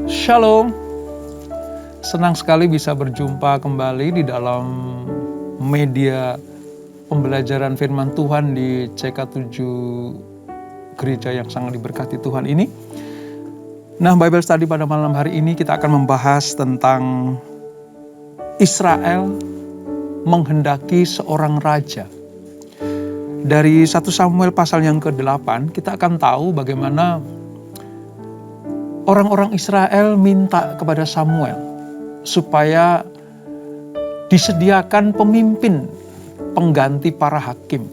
Shalom, senang sekali bisa berjumpa kembali di dalam media pembelajaran firman Tuhan di CK7 Gereja yang sangat diberkati Tuhan ini. Nah, Bible Study pada malam hari ini kita akan membahas tentang Israel menghendaki seorang raja. Dari 1 Samuel pasal yang ke-8 kita akan tahu bagaimana orang-orang Israel minta kepada Samuel supaya disediakan pemimpin pengganti para hakim.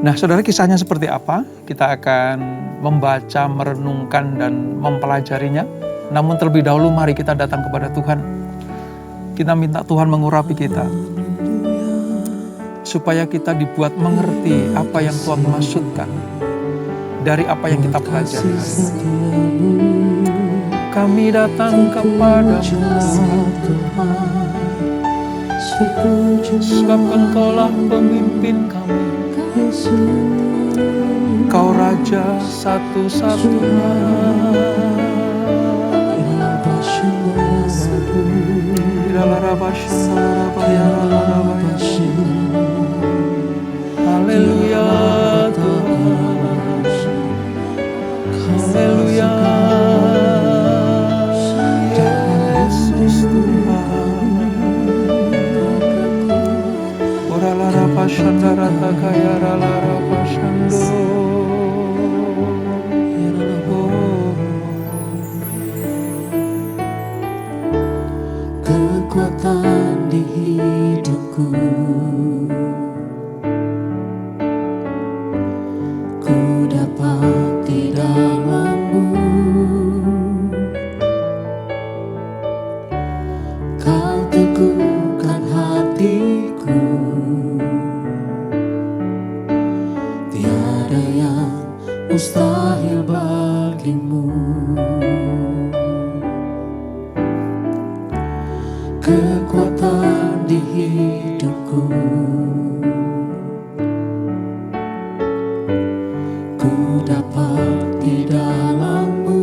Nah, saudara, kisahnya seperti apa? Kita akan membaca, merenungkan, dan mempelajarinya. Namun terlebih dahulu mari kita datang kepada Tuhan. Kita minta Tuhan mengurapi kita, supaya kita dibuat mengerti apa yang Tuhan maksudkan dari apa yang kita pelajari. Kami datang kepadamu, sebab Engkaulah pemimpin kami. Kau Raja satu-satunya. Haleluya Tuhan. Haleluya, Yesus Tuhan. Ora lara pasandara takaya lara pasando. Kekuatan di hidupku, ku dapat di dalam-Mu. Kau teguhkan hatiku, tiada yang mustahil bagimu. Kekuatan di hidupku, ku dapat di dalam-Mu.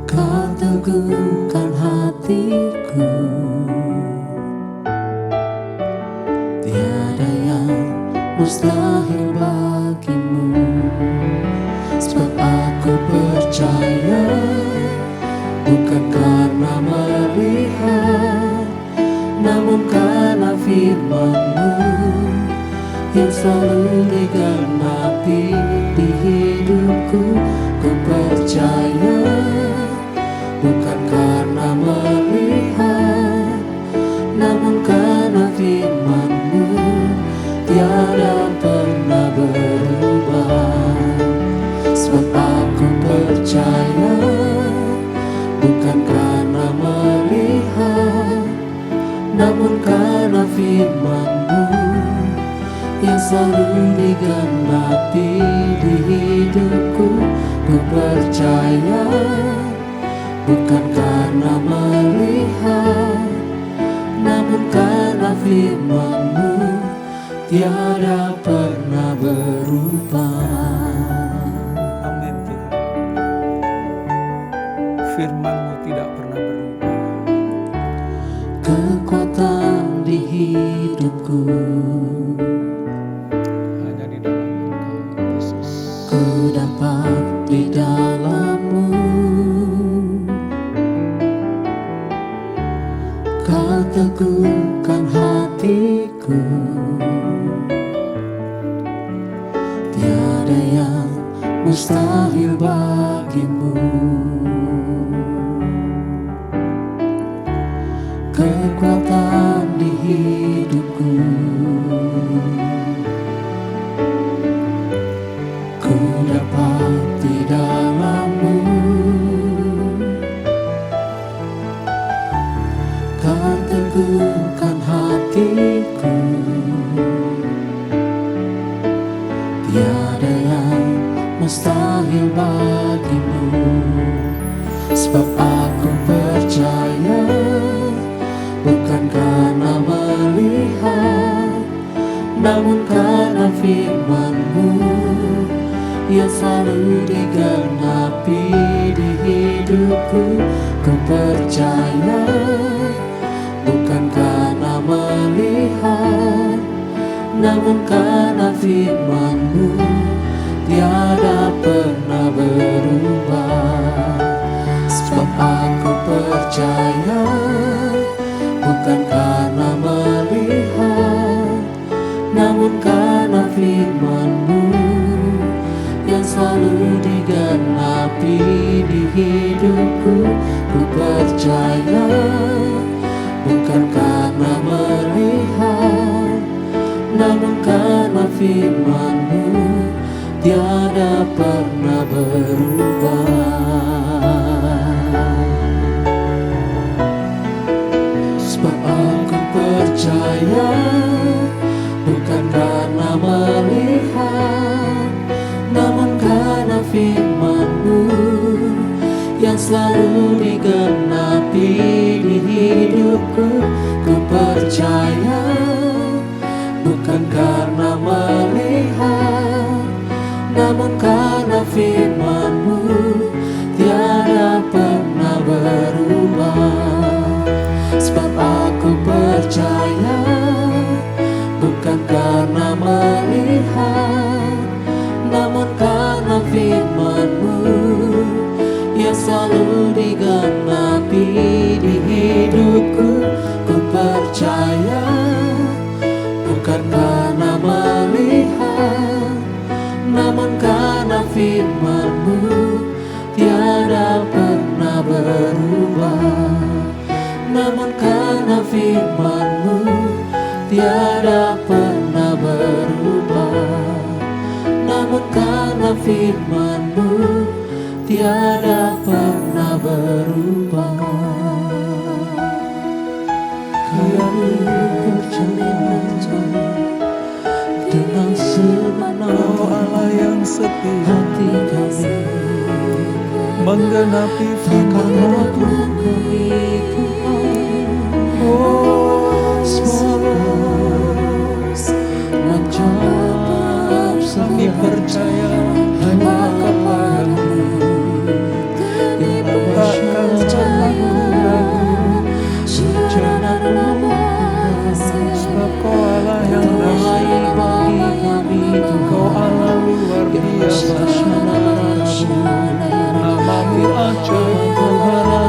Kau teguhkan hatiku, tiada yang mustahil bagimu. Sebab aku percaya, bukan karena melihat, namun karena firman-Mu yang selalu digenapi di hidupku. Ku percaya, bukan karena melihat, namun karena firman-Mu tiada pernah berubah. Sebab aku percaya, bukan karena melihat, namun karena firman-Mu yang selalu digenapi di hidupku. Ku percaya, bukan karena melihat, namun karena firman-Mu tiada pernah berubah. Amin Tuhan. Firman-Mu tidak pernah berubah. Kekuatan di hidupku, Hanya di dalam Engkau, Yesus. ku dapat di dalam-Mu. Kau teguhkan hatiku, tiada yang mustahil bagimu. Kekuatan di hidupku, ku dapat di dalam-Mu. Kau teguhkan hatiku, tiada yang mustahil bagimu. Sebab aku percaya, bukan karena melihat, namun karena firman-Mu yang selalu digenapi di hidupku. Ku percaya bukan karena melihat, namun karena firman-Mu tiada pernah berubah. Sebab aku percaya bukan karena melihat, namun karena firman-Mu yang selalu digenapi di hidupku. Ku percaya bukan karena melihat, namun karena firman-Mu tiada pernah berubah. Sebab aku percaya bukan karena melihat, namun karena firman-Mu yang selalu digenapi di hidupku. Ku percaya bukan karena melihat, namun karena firman-Mu tiada pernah berubah. Sebab aku percaya bukan karena melihat, namun karena firman-Mu yang selalu digenapi di hidupku. Ku percaya bukan karena melihat, namun karena firman-Mu tiada pernah berubah. Namun karena firman-Mu tiada pernah berubah. Namun karena firman-Mu tiada pernah berubah. Kau percaya dengan segenap Allah yang setia, hati kami menggenapi firman-Mu. Kami percaya hanya kepada-Mu, takkan ragu-ragu rencana-Mu. Sebab Kau Allah yang dahsyat bagi kami, Kau Allah luar biasa. Nama-Mu ajaib Tuhan.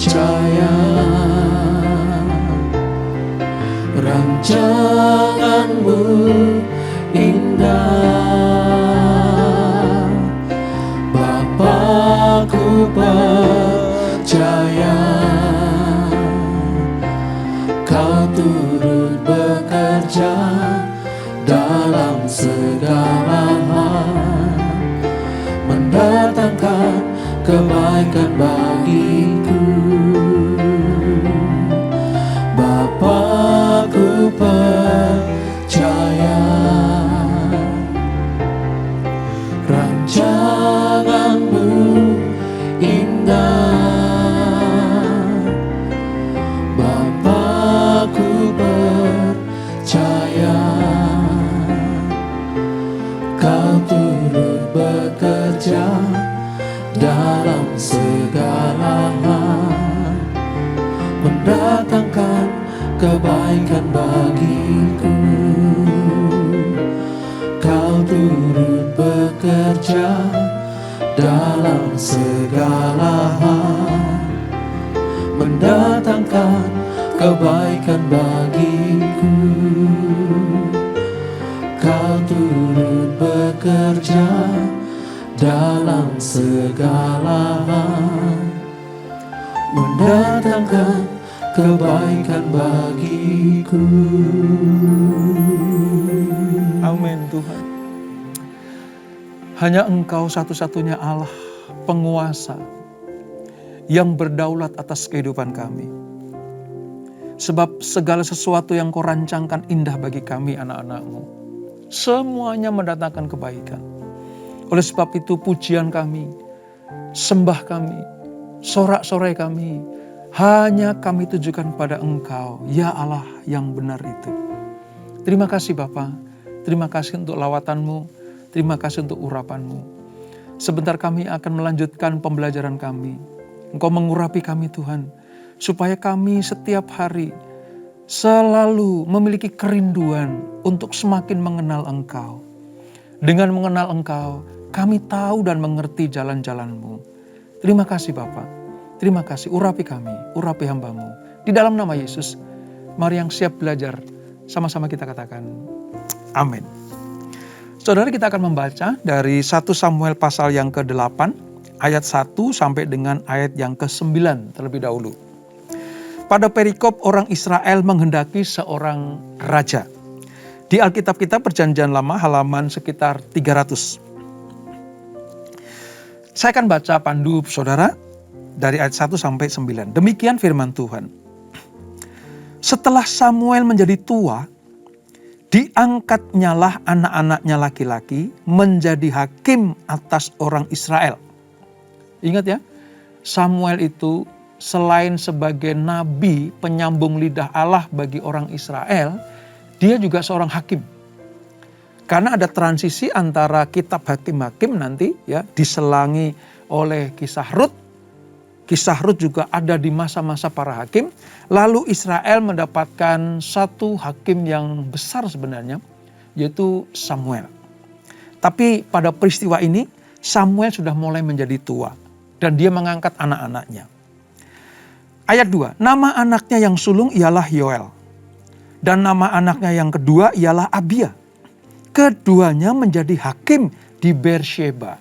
percaya rancanganmu indah. Bapa, ku percaya Kau turut bekerja dalam segala hal, mendatangkan kebaikan bagiku. Bapa, ku percaya rancanganmu indah. Bapa, ku percaya Kau turut bekerja dalam segala hal, mendatangkan kebaikan bagiku. Kau turut bekerja dalam segala hal, mendatangkan kebaikan bagiku. Kau turut bekerja dalam segala hal, mendatangkan kebaikan bagiku. Amin Tuhan. Hanya Engkau satu-satunya Allah, penguasa, yang berdaulat atas kehidupan kami. Sebab segala sesuatu yang Kau rancangkan indah bagi kami anak-anak-Mu. Semuanya mendatangkan kebaikan. Oleh sebab itu pujian kami, sembah kami, sorak-sorai kami, hanya kami tujukan pada Engkau, ya Allah yang benar itu. Terima kasih Bapa, terima kasih untuk lawatan-Mu, terima kasih untuk urapan-Mu. Sebentar kami akan melanjutkan pembelajaran kami. Engkau mengurapi kami Tuhan, supaya kami setiap hari selalu memiliki kerinduan untuk semakin mengenal Engkau. Dengan mengenal Engkau, kami tahu dan mengerti jalan-jalan-Mu. Terima kasih Bapa, terima kasih, urapi kami, urapi hamba-Mu. Di dalam nama Yesus, mari yang siap belajar, sama-sama kita katakan, amin. Saudara, kita akan membaca dari 1 Samuel pasal yang ke-8, ayat 1 sampai dengan ayat yang ke-9 terlebih dahulu. Pada perikop orang Israel menghendaki seorang raja. Di Alkitab kita Perjanjian Lama halaman sekitar 300. Saya akan baca pandu saudara dari ayat 1 sampai 9. Demikian firman Tuhan. Setelah Samuel menjadi tua, diangkatnyalah anak-anaknya laki-laki menjadi hakim atas orang Israel. Ingat ya, Samuel itu selain sebagai nabi penyambung lidah Allah bagi orang Israel, dia juga seorang hakim. Karena ada transisi antara kitab hakim-hakim nanti ya diselangi oleh kisah Rut. Kisah Rut juga ada di masa-masa para hakim. Lalu Israel mendapatkan satu hakim yang besar sebenarnya, yaitu Samuel. Tapi pada peristiwa ini Samuel sudah mulai menjadi tua dan dia mengangkat anak-anaknya. Ayat 2, nama anaknya yang sulung ialah Yoel. Dan nama anaknya yang kedua ialah Abia. Keduanya menjadi hakim di Beersheba.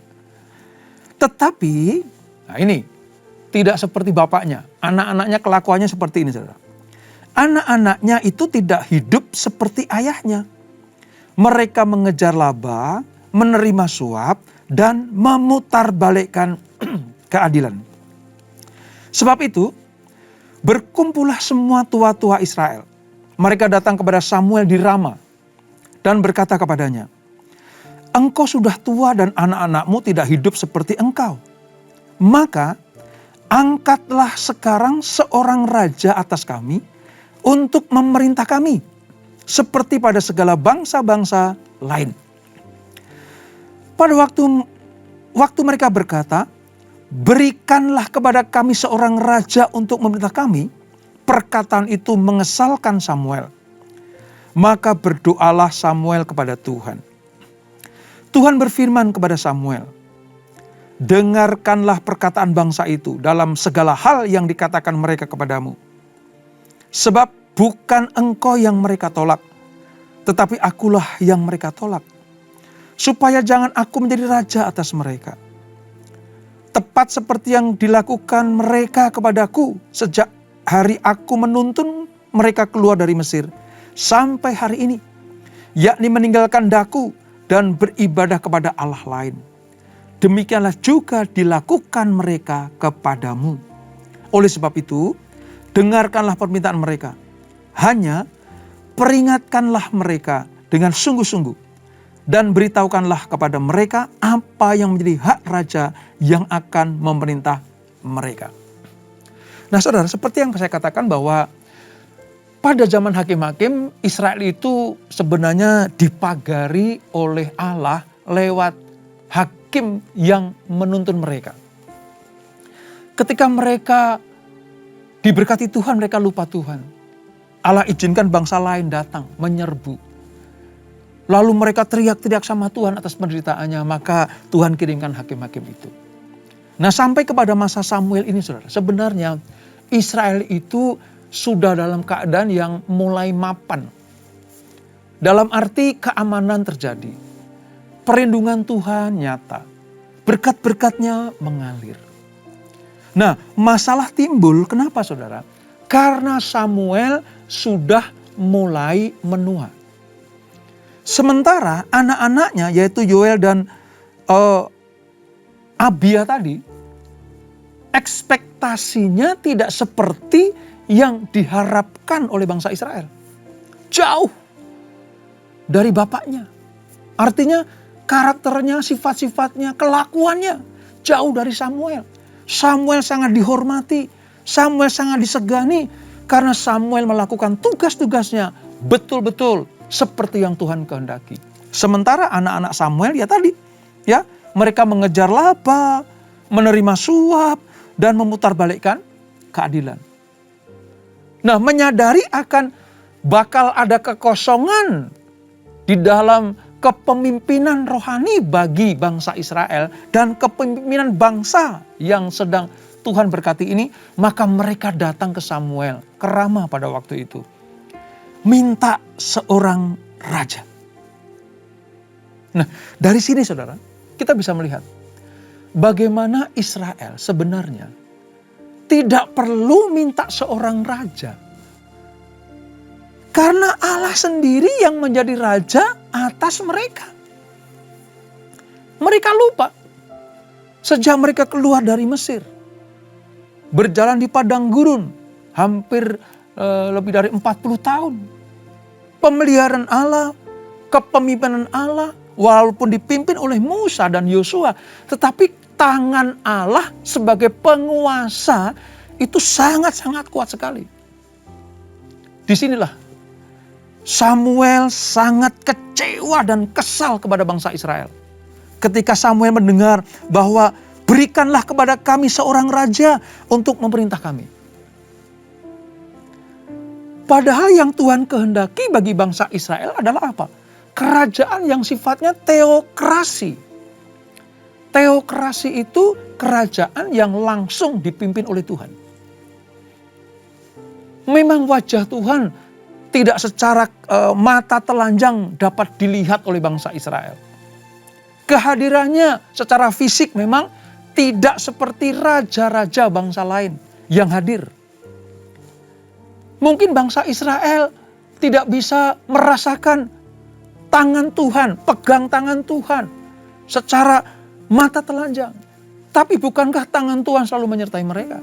Tetapi, nah ini, tidak seperti bapaknya. Anak-anaknya kelakuannya seperti ini, saudara. Anak-anaknya itu tidak hidup seperti ayahnya. Mereka mengejar laba, menerima suap, dan memutarbalikkan keadilan. Sebab itu, berkumpullah semua tua-tua Israel. Mereka datang kepada Samuel di Rama dan berkata kepadanya, engkau sudah tua dan anak-anakmu tidak hidup seperti engkau. Maka angkatlah sekarang seorang raja atas kami untuk memerintah kami, seperti pada segala bangsa-bangsa lain. Pada waktu mereka berkata, berikanlah kepada kami seorang raja untuk memerintah kami, perkataan itu mengesalkan Samuel. Maka berdoalah Samuel kepada Tuhan. Tuhan berfirman kepada Samuel, dengarkanlah perkataan bangsa itu dalam segala hal yang dikatakan mereka kepadamu. Sebab bukan engkau yang mereka tolak, tetapi akulah yang mereka tolak. Supaya jangan aku menjadi raja atas mereka. Tepat seperti yang dilakukan mereka kepadaku sejak hari aku menuntun mereka keluar dari Mesir sampai hari ini. Yakni meninggalkan daku dan beribadah kepada Allah lain. Demikianlah juga dilakukan mereka kepadamu. Oleh sebab itu, dengarkanlah permintaan mereka. Hanya peringatkanlah mereka dengan sungguh-sungguh. Dan beritahukanlah kepada mereka apa yang menjadi hak raja yang akan memerintah mereka. Nah saudara, seperti yang saya katakan bahwa pada zaman hakim-hakim, Israel itu sebenarnya dipagari oleh Allah lewat hakim yang menuntun mereka. Ketika mereka diberkati Tuhan, mereka lupa Tuhan. Allah izinkan bangsa lain datang menyerbu. Lalu mereka teriak-teriak sama Tuhan atas penderitaannya, maka Tuhan kirimkan hakim-hakim itu. Nah sampai kepada masa Samuel ini saudara, sebenarnya Israel itu sudah dalam keadaan yang mulai mapan. Dalam arti keamanan terjadi. Perlindungan Tuhan nyata. Berkat-berkatnya mengalir. Nah, masalah timbul kenapa saudara? Karena Samuel sudah mulai menua. Sementara anak-anaknya yaitu Yoel dan Abia tadi, ekspektasinya tidak seperti yang diharapkan oleh bangsa Israel. Jauh dari bapaknya. Artinya karakternya, sifat-sifatnya, kelakuannya jauh dari Samuel. Samuel sangat dihormati, Samuel sangat disegani karena Samuel melakukan tugas-tugasnya betul-betul seperti yang Tuhan kehendaki. Sementara anak-anak Samuel mereka mengejar laba, menerima suap dan memutarbalikkan keadilan. Nah, menyadari akan bakal ada kekosongan di dalam kepemimpinan rohani bagi bangsa Israel dan kepemimpinan bangsa yang sedang Tuhan berkati ini, maka mereka datang ke Samuel, ke Rama pada waktu itu. Minta seorang raja. Nah, dari sini saudara, kita bisa melihat bagaimana Israel sebenarnya tidak perlu minta seorang raja. Karena Allah sendiri yang menjadi raja atas mereka. Mereka lupa. Sejak mereka keluar dari Mesir. Berjalan di padang gurun. Hampir lebih dari 40 tahun. Pemeliharaan Allah, kepemimpinan Allah. Walaupun dipimpin oleh Musa dan Yosua. Tetapi tangan Allah sebagai penguasa itu sangat-sangat kuat sekali. Disinilah Samuel sangat kecewa dan kesal kepada bangsa Israel. Ketika Samuel mendengar bahwa berikanlah kepada kami seorang raja untuk memerintah kami. Padahal yang Tuhan kehendaki bagi bangsa Israel adalah apa? Kerajaan yang sifatnya teokrasi. Teokrasi itu kerajaan yang langsung dipimpin oleh Tuhan. Memang wajah Tuhan tidak secara mata telanjang dapat dilihat oleh bangsa Israel. Kehadirannya secara fisik memang tidak seperti raja-raja bangsa lain yang hadir. Mungkin bangsa Israel tidak bisa merasakan tangan Tuhan, pegang tangan Tuhan secara mata telanjang. Tapi bukankah tangan Tuhan selalu menyertai mereka?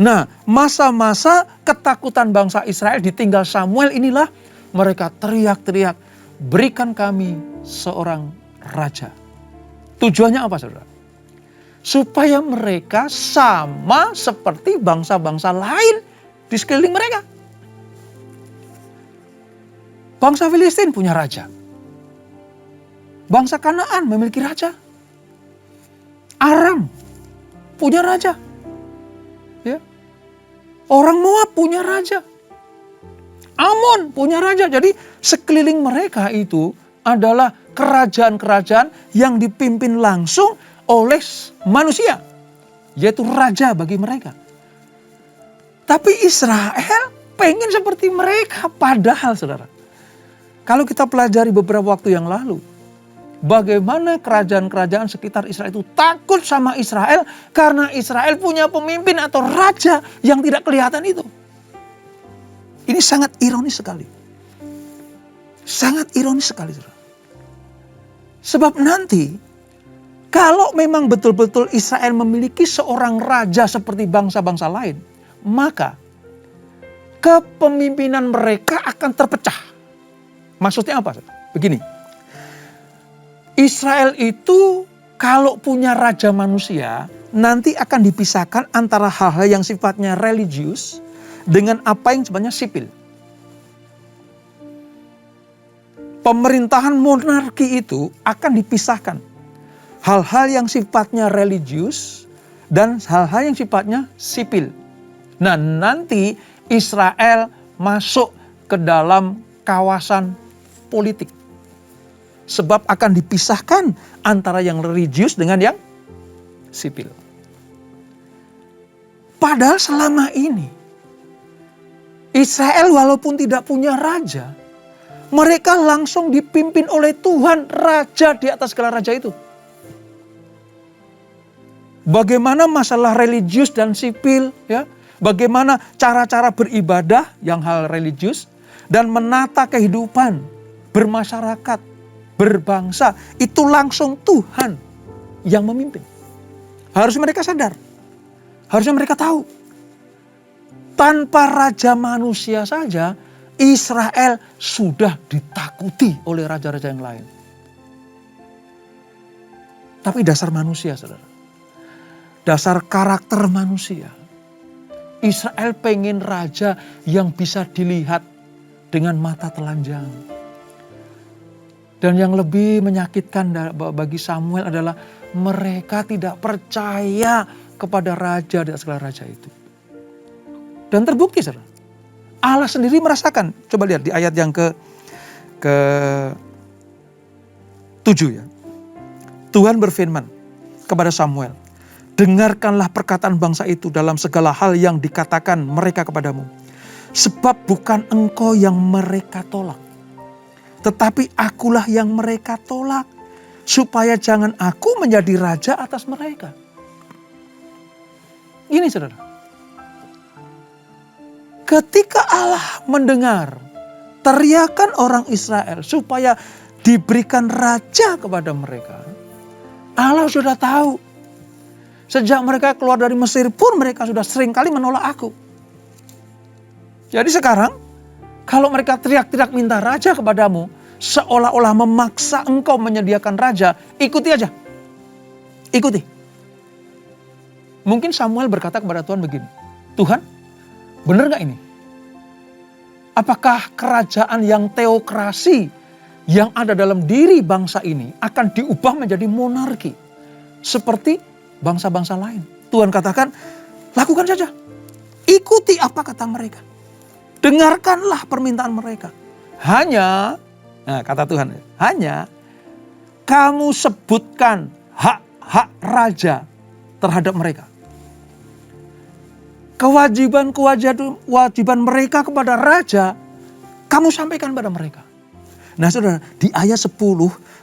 Nah, masa-masa ketakutan bangsa Israel ditinggal Samuel inilah mereka teriak-teriak, berikan kami seorang raja. Tujuannya apa saudara? Supaya mereka sama seperti bangsa-bangsa lain di sekeliling mereka. Bangsa Filistin punya raja. Bangsa Kanaan memiliki raja. Aram punya raja. Ya. Orang Moab punya raja. Amon punya raja. Jadi sekeliling mereka itu adalah kerajaan-kerajaan yang dipimpin langsung oleh manusia, yaitu raja bagi mereka. Tapi Israel pengen seperti mereka, padahal saudara, kalau kita pelajari beberapa waktu yang lalu, bagaimana kerajaan-kerajaan sekitar Israel itu takut sama Israel karena Israel punya pemimpin atau raja yang tidak kelihatan itu. Ini sangat ironis sekali. Sangat ironis sekali, saudara. Sebab nanti, kalau memang betul-betul Israel memiliki seorang raja seperti bangsa-bangsa lain, maka kepemimpinan mereka akan terpecah. Maksudnya apa? Begini, Israel itu kalau punya raja manusia, nanti akan dipisahkan antara hal-hal yang sifatnya religius dengan apa yang sifatnya sipil. Pemerintahan monarki itu akan dipisahkan. Hal-hal yang sifatnya religius dan hal-hal yang sifatnya sipil. Nah, nanti Israel masuk ke dalam kawasan politik. Sebab akan dipisahkan antara yang religius dengan yang sipil. Padahal selama ini Israel walaupun tidak punya raja, mereka langsung dipimpin oleh Tuhan, raja di atas segala raja itu. Bagaimana masalah religius dan sipil, ya? Bagaimana cara-cara beribadah yang hal religius dan menata kehidupan bermasyarakat, berbangsa, itu langsung Tuhan yang memimpin. Harus mereka sadar. Harusnya mereka tahu. Tanpa raja manusia saja, Israel sudah ditakuti oleh raja-raja yang lain. Tapi dasar manusia, saudara. Dasar karakter manusia. Israel pengen raja yang bisa dilihat dengan mata telanjang. Dan yang lebih menyakitkan bagi Samuel adalah mereka tidak percaya kepada raja dan segala raja itu. Dan terbukti, saudara. Allah sendiri merasakan. Coba lihat di ayat yang ke 7 ya. Tuhan berfirman kepada Samuel, dengarkanlah perkataan bangsa itu dalam segala hal yang dikatakan mereka kepadamu. Sebab bukan engkau yang mereka tolak, tetapi akulah yang mereka tolak, supaya jangan aku menjadi raja atas mereka. Ini, saudara. Ketika Allah mendengar teriakan orang Israel supaya diberikan raja kepada mereka, Allah sudah tahu. Sejak mereka keluar dari Mesir pun mereka sudah sering kali menolak aku. Jadi sekarang kalau mereka teriak-teriak minta raja kepadamu, seolah-olah memaksa engkau menyediakan raja, ikuti aja. Ikuti. Mungkin Samuel berkata kepada Tuhan begini, Tuhan, benar gak ini? Apakah kerajaan yang teokrasi yang ada dalam diri bangsa ini akan diubah menjadi monarki seperti bangsa-bangsa lain? Tuhan katakan, lakukan saja. Ikuti apa kata mereka. Dengarkanlah permintaan mereka. Hanya, nah kata Tuhan, hanya kamu sebutkan hak-hak raja terhadap mereka. Kewajiban mereka kepada raja, kamu sampaikan pada mereka. Nah saudara, di ayat 10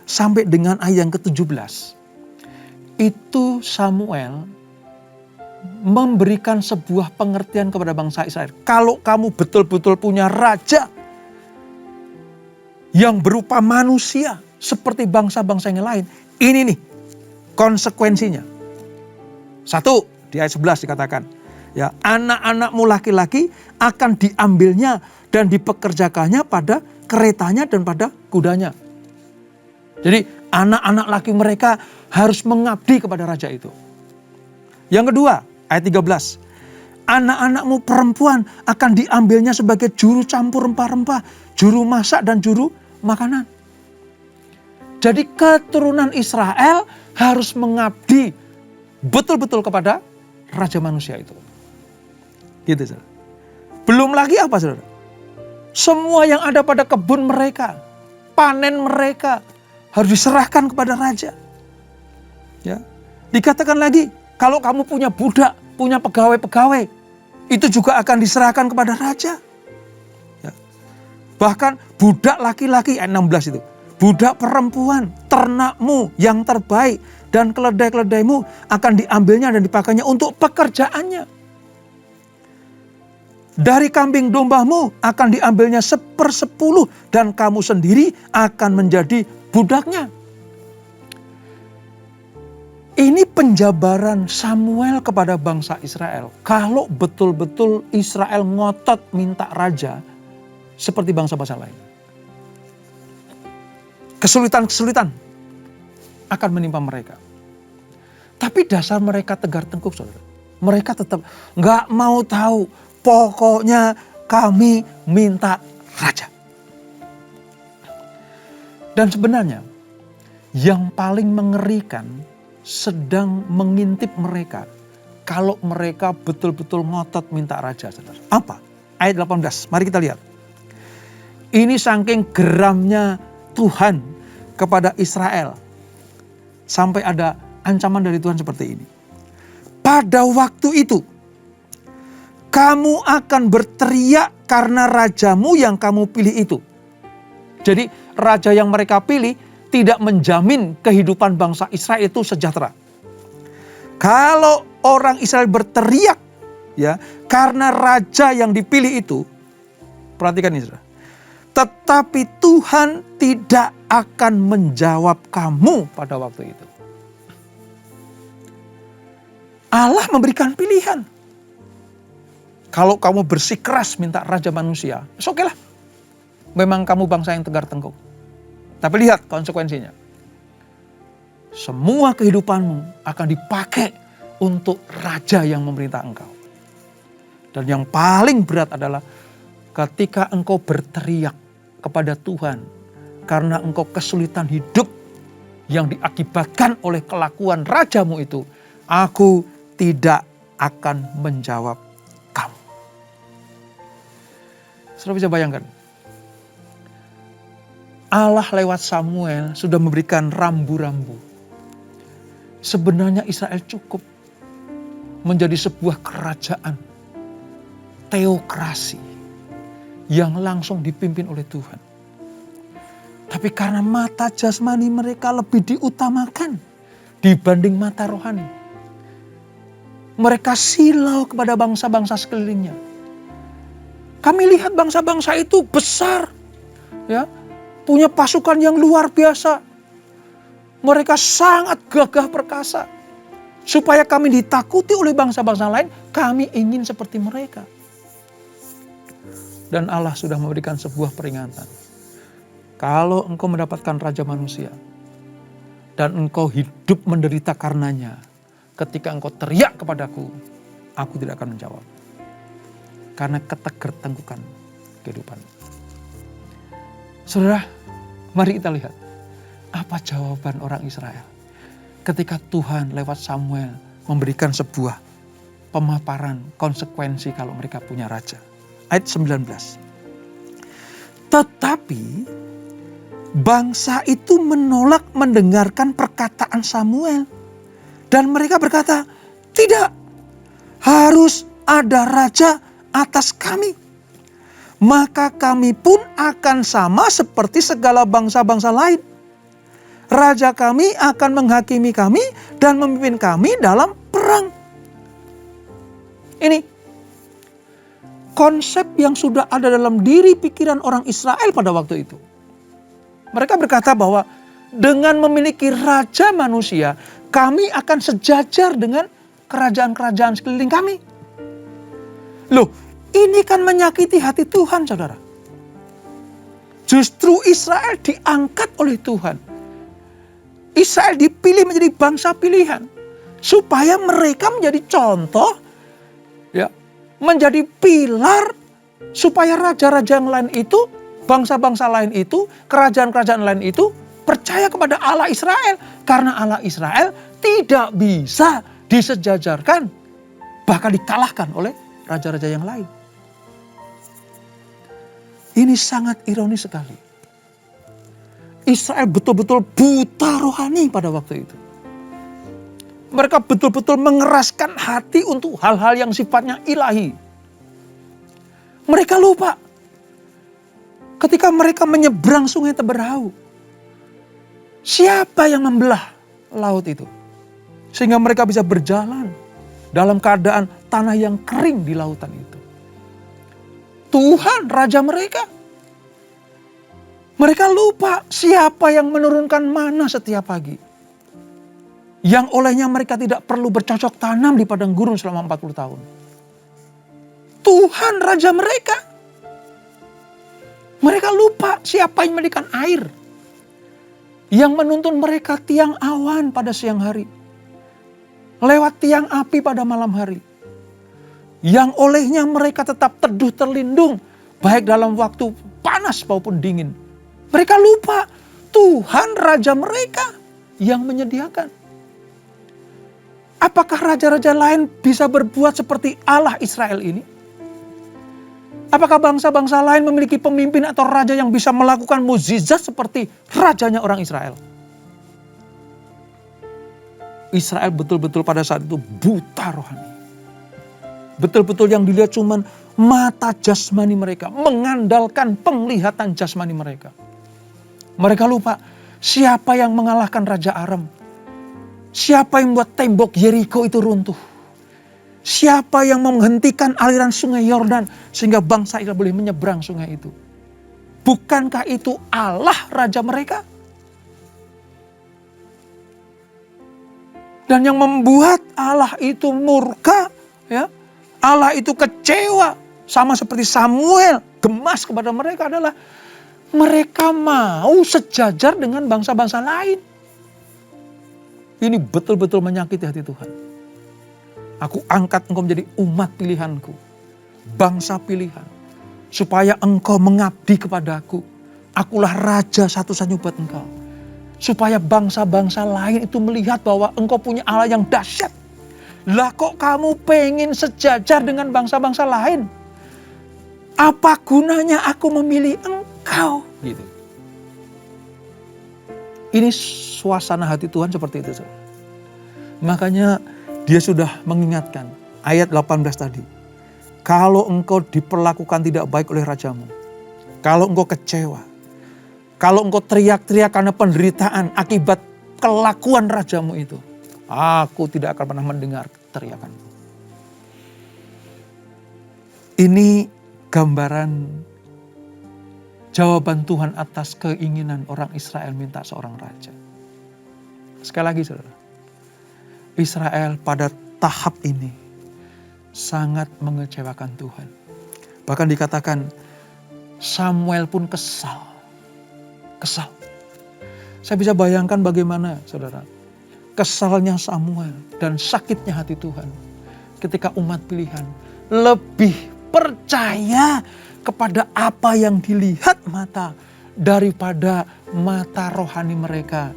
sampai dengan ayat yang ke-17, itu Samuel memberikan sebuah pengertian kepada bangsa Israel. Kalau kamu betul-betul punya raja yang berupa manusia seperti bangsa-bangsa yang lain, ini nih konsekuensinya. 1, di ayat 11 dikatakan, ya, anak-anakmu laki-laki akan diambilnya dan dipekerjakannya pada keretanya dan pada kudanya. Jadi anak-anak laki mereka harus mengabdi kepada raja itu. Yang kedua, ayat 13. Anak-anakmu perempuan akan diambilnya sebagai juru campur rempah-rempah, juru masak dan juru makanan. Jadi keturunan Israel harus mengabdi betul-betul kepada raja manusia itu. Gitu, saudara. Belum lagi apa, saudara? Semua yang ada pada kebun mereka, panen mereka, harus diserahkan kepada raja. Ya. Dikatakan lagi, kalau kamu punya budak, punya pegawai-pegawai, itu juga akan diserahkan kepada raja. Ya. Bahkan budak laki-laki, ayat 16 itu. Budak perempuan, ternakmu yang terbaik, dan keledai-keledaimu akan diambilnya dan dipakainya untuk pekerjaannya. Dari kambing dombamu akan diambilnya 1/10 dan kamu sendiri akan menjadi budaknya. Ini penjabaran Samuel kepada bangsa Israel. Kalau betul-betul Israel ngotot minta raja seperti bangsa-bangsa lain. Kesulitan-kesulitan akan menimpa mereka. Tapi dasar mereka tegar tengkuk, saudara. Mereka tetap gak mau tahu. Pokoknya kami minta raja. Dan sebenarnya yang paling mengerikan sedang mengintip mereka kalau mereka betul-betul ngotot minta raja, saudara. Apa? Ayat 18, mari kita lihat. Ini saking geramnya Tuhan kepada Israel. Sampai ada ancaman dari Tuhan seperti ini. Pada waktu itu, kamu akan berteriak karena rajamu yang kamu pilih itu. Jadi raja yang mereka pilih tidak menjamin kehidupan bangsa Israel itu sejahtera. Kalau orang Israel berteriak ya karena raja yang dipilih itu, perhatikan ini saudara. Tetapi Tuhan tidak akan menjawab kamu pada waktu itu. Allah memberikan pilihan. Kalau kamu bersikeras minta raja manusia, oke lah. Memang kamu bangsa yang tegar tengkuk. Tapi lihat konsekuensinya. Semua kehidupanmu akan dipakai untuk raja yang memerintah engkau. Dan yang paling berat adalah ketika engkau berteriak kepada Tuhan karena engkau kesulitan hidup yang diakibatkan oleh kelakuan rajamu itu, aku tidak akan menjawab kamu. Saudara bisa bayangkan, Allah lewat Samuel sudah memberikan rambu-rambu. Sebenarnya Israel cukup menjadi sebuah kerajaan teokrasi yang langsung dipimpin oleh Tuhan. Tapi karena mata jasmani mereka lebih diutamakan dibanding mata rohani, mereka silau kepada bangsa-bangsa sekelilingnya. Kami lihat bangsa-bangsa itu besar, ya, punya pasukan yang luar biasa. Mereka sangat gagah perkasa. Supaya kami ditakuti oleh bangsa-bangsa lain, kami ingin seperti mereka. Dan Allah sudah memberikan sebuah peringatan. Kalau engkau mendapatkan raja manusia, dan engkau hidup menderita karenanya, ketika engkau teriak kepadaku, aku tidak akan menjawab. Karena ketegar-tengkukan kehidupan. Saudara, mari kita lihat. Apa jawaban orang Israel? Ketika Tuhan lewat Samuel memberikan sebuah pemaparan konsekuensi kalau mereka punya raja. Ayat 19. Tetapi bangsa itu menolak mendengarkan perkataan Samuel. Dan mereka berkata, tidak, harus ada raja atas kami. Maka kami pun akan sama seperti segala bangsa-bangsa lain. Raja kami akan menghakimi kami dan memimpin kami dalam perang. Ini konsep yang sudah ada dalam diri pikiran orang Israel pada waktu itu. Mereka berkata bahwa dengan memiliki raja manusia, kami akan sejajar dengan kerajaan-kerajaan sekeliling kami. Loh, ini kan menyakiti hati Tuhan, saudara. Justru Israel diangkat oleh Tuhan. Israel dipilih menjadi bangsa pilihan. Supaya mereka menjadi contoh, ya, menjadi pilar, supaya raja-raja yang lain itu, bangsa-bangsa lain itu, kerajaan-kerajaan lain itu, percaya kepada Allah Israel. Karena Allah Israel tidak bisa disejajarkan, bahkan dikalahkan oleh raja-raja yang lain. Ini sangat ironis sekali. Israel betul-betul buta rohani pada waktu itu. Mereka betul-betul mengeraskan hati untuk hal-hal yang sifatnya ilahi. Mereka lupa. Ketika mereka menyeberang sungai Teberau, siapa yang membelah laut itu? Sehingga mereka bisa berjalan dalam keadaan tanah yang kering di lautan itu. Tuhan, Raja mereka. Mereka lupa siapa yang menurunkan mana setiap pagi. Yang olehnya mereka tidak perlu bercocok tanam di padang gurun selama 40 tahun. Tuhan, Raja mereka. Mereka lupa siapa yang memberikan air. Yang menuntun mereka tiang awan pada siang hari. Lewat tiang api pada malam hari. Yang olehnya mereka tetap teduh terlindung. Baik dalam waktu panas maupun dingin. Mereka lupa Tuhan, Raja mereka yang menyediakan. Apakah raja-raja lain bisa berbuat seperti Allah Israel ini? Apakah bangsa-bangsa lain memiliki pemimpin atau raja yang bisa melakukan mukjizat seperti rajanya orang Israel? Israel betul-betul pada saat itu buta rohani. Betul-betul yang dilihat cuman mata jasmani mereka, mengandalkan penglihatan jasmani mereka. Mereka lupa siapa yang mengalahkan Raja Aram. Siapa yang membuat tembok Yeriko itu runtuh. Siapa yang menghentikan aliran sungai Yordan sehingga bangsa Israel boleh menyeberang sungai itu. Bukankah itu Allah Raja mereka? Dan yang membuat Allah itu murka, ya, Allah itu kecewa, sama seperti Samuel gemas kepada mereka adalah mereka mau sejajar dengan bangsa-bangsa lain. Ini betul-betul menyakiti hati Tuhan. Aku angkat engkau menjadi umat pilihanku, bangsa pilihan, supaya engkau mengabdi kepadaku. Akulah raja satu-satunya buat engkau. Supaya bangsa-bangsa lain itu melihat bahwa engkau punya Allah yang dahsyat. Lah kok kamu pengen sejajar dengan bangsa-bangsa lain? Apa gunanya aku memilih engkau? Gitu. Ini suasana hati Tuhan seperti itu. Makanya dia sudah mengingatkan ayat 18 tadi. Kalau engkau diperlakukan tidak baik oleh rajamu. Kalau engkau kecewa. Kalau engkau teriak-teriak karena penderitaan akibat kelakuan rajamu itu. Aku tidak akan pernah mendengar teriakanmu. Ini gambaran jawaban Tuhan atas keinginan orang Israel minta seorang raja. Sekali lagi saudara. Israel pada tahap ini sangat mengecewakan Tuhan. Bahkan dikatakan Samuel pun kesal. Kesal. Saya bisa bayangkan bagaimana saudara. Kesalnya Samuel dan sakitnya hati Tuhan. Ketika umat pilihan lebih percaya kepada apa yang dilihat mata daripada mata rohani mereka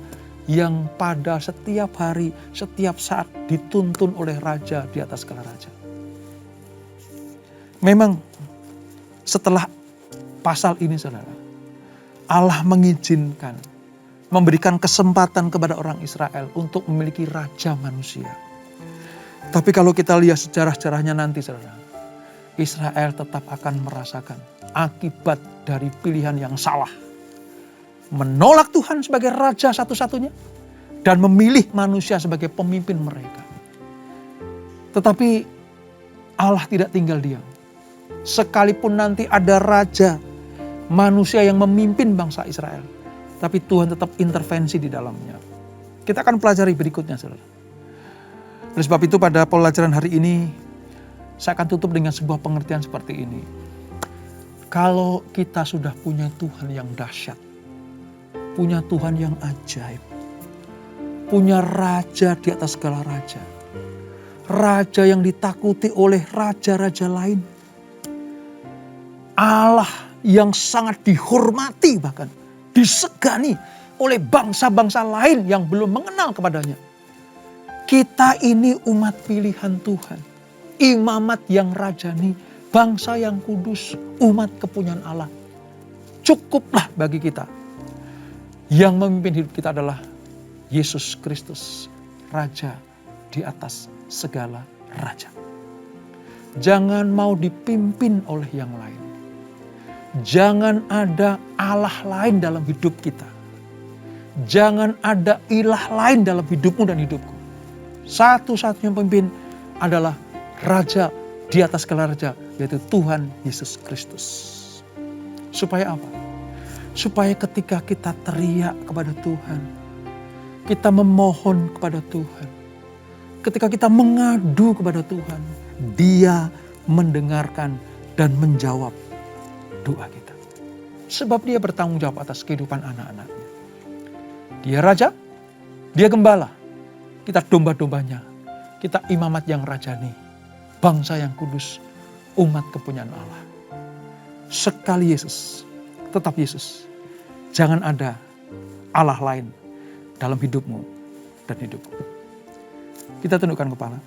yang pada setiap hari, setiap saat dituntun oleh raja di atas segala raja. Memang setelah pasal ini saudara, Allah mengizinkan, memberikan kesempatan kepada orang Israel untuk memiliki raja manusia. Tapi kalau kita lihat sejarah-sejarahnya nanti saudara, Israel tetap akan merasakan akibat dari pilihan yang salah. Menolak Tuhan sebagai raja satu-satunya dan memilih manusia sebagai pemimpin mereka. Tetapi Allah tidak tinggal diam. Sekalipun nanti ada raja manusia yang memimpin bangsa Israel, tapi Tuhan tetap intervensi di dalamnya. Kita akan pelajari berikutnya saudara. Oleh sebab itu pada pelajaran hari ini saya akan tutup dengan sebuah pengertian seperti ini. Kalau kita sudah punya Tuhan yang dahsyat, punya Tuhan yang ajaib, punya raja di atas segala raja, raja yang ditakuti oleh raja-raja lain, Allah yang sangat dihormati bahkan disegani oleh bangsa-bangsa lain yang belum mengenal kepadanya. Kita ini umat pilihan Tuhan, imamat yang rajani, bangsa yang kudus, umat kepunyaan Allah. Cukuplah bagi kita Yang memimpin hidup kita adalah Yesus Kristus, Raja di atas segala raja. Jangan mau dipimpin oleh yang lain. Jangan ada Allah lain dalam hidup kita. Jangan ada ilah lain dalam hidupmu dan hidupku. Satu-satunya pemimpin adalah Raja di atas segala raja, yaitu Tuhan Yesus Kristus. Supaya apa? Supaya ketika kita teriak kepada Tuhan, kita memohon kepada Tuhan, ketika kita mengadu kepada Tuhan, Dia mendengarkan dan menjawab doa kita. Sebab Dia bertanggung jawab atas kehidupan anak-anaknya. Dia Raja, Dia Gembala, kita domba-dombanya, kita imamat yang rajani, bangsa yang kudus, umat kepunyaan Allah. Sekali Yesus, tetap Yesus. Jangan ada Allah lain dalam hidupmu dan hidupku. Kita tundukkan kepala.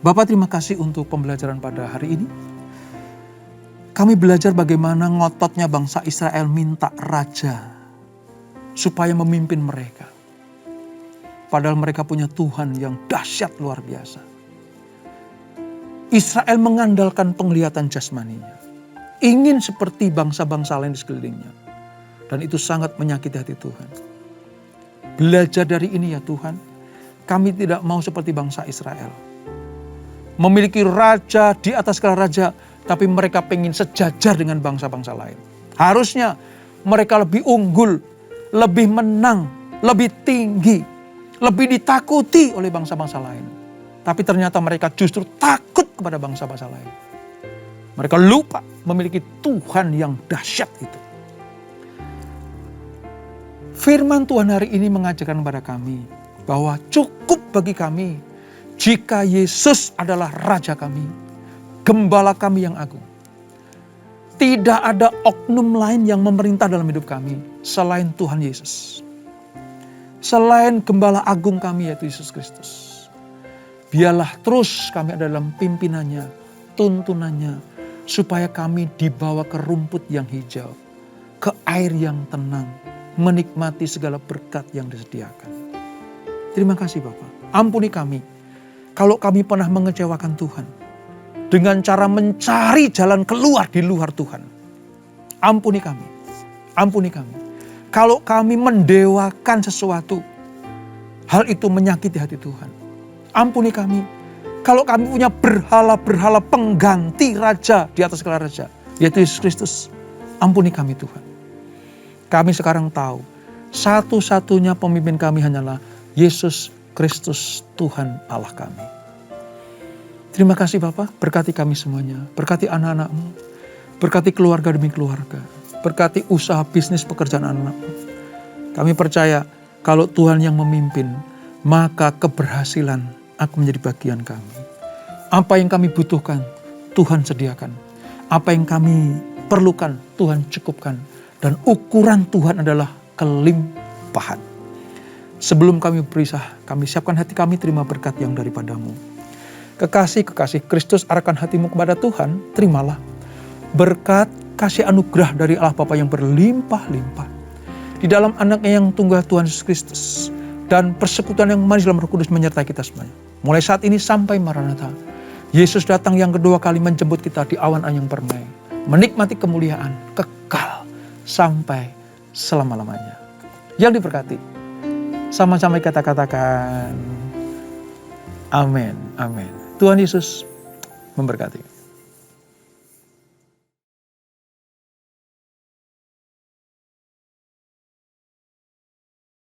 Bapak, terima kasih untuk pembelajaran pada hari ini. Kami belajar bagaimana ngototnya bangsa Israel minta raja supaya memimpin mereka. Padahal mereka punya Tuhan yang dahsyat luar biasa. Israel mengandalkan penglihatan jasmaninya. Ingin seperti bangsa-bangsa lain di sekelilingnya. Dan itu sangat menyakiti hati Tuhan. Belajar dari ini ya Tuhan. Kami tidak mau seperti bangsa Israel. Memiliki raja di atas segala raja. Tapi mereka pengen sejajar dengan bangsa-bangsa lain. Harusnya mereka lebih unggul. Lebih menang. Lebih tinggi. Lebih ditakuti oleh bangsa-bangsa lain. Tapi ternyata mereka justru takut kepada bangsa-bangsa lain. Mereka lupa memiliki Tuhan yang dahsyat itu. Firman Tuhan hari ini mengajarkan kepada kami bahwa cukup bagi kami jika Yesus adalah Raja kami, Gembala kami yang agung. Tidak ada oknum lain yang memerintah dalam hidup kami selain Tuhan Yesus. Selain Gembala agung kami yaitu Yesus Kristus. Biarlah terus kami ada dalam pimpinannya, tuntunannya, supaya kami dibawa ke rumput yang hijau, ke air yang tenang, menikmati segala berkat yang disediakan. Terima kasih Bapak. Ampuni kami, kalau kami pernah mengecewakan Tuhan, dengan cara mencari jalan keluar di luar Tuhan. Ampuni kami, ampuni kami. Kalau kami mendewakan sesuatu, hal itu menyakiti hati Tuhan. Ampuni kami, kalau kami punya berhala-berhala pengganti raja di atas segala raja, yaitu Yesus Kristus. Ampuni kami Tuhan. Kami sekarang tahu, satu-satunya pemimpin kami hanyalah Yesus Kristus Tuhan Allah kami. Terima kasih Bapak, berkati kami semuanya. Berkati anak-anak-Mu, berkati keluarga demi keluarga. Berkati usaha bisnis pekerjaan anak-anak-Mu. Kami percaya kalau Tuhan yang memimpin, maka keberhasilan akan menjadi bagian kami. Apa yang kami butuhkan, Tuhan sediakan. Apa yang kami perlukan, Tuhan cukupkan. Dan ukuran Tuhan adalah kelimpahan. Sebelum kami berisah, kami siapkan hati kami terima berkat yang daripada-Mu. Kekasih-kekasih Kristus arahkan hatimu kepada Tuhan, terimalah berkat kasih anugerah dari Allah Bapa yang berlimpah-limpah. Di dalam anaknya yang tunggal Tuhan Yesus Kristus. Dan persekutuan yang manis dalam Roh Kudus menyertai kita semuanya. Mulai saat ini sampai Maranatha. Yesus datang yang kedua kali menjemput kita di awan anyang permai. Menikmati kemuliaan kekal sampai selama-lamanya. Yang diberkati. Sama-sama kita katakan. Amin. Amin. Tuhan Yesus memberkati.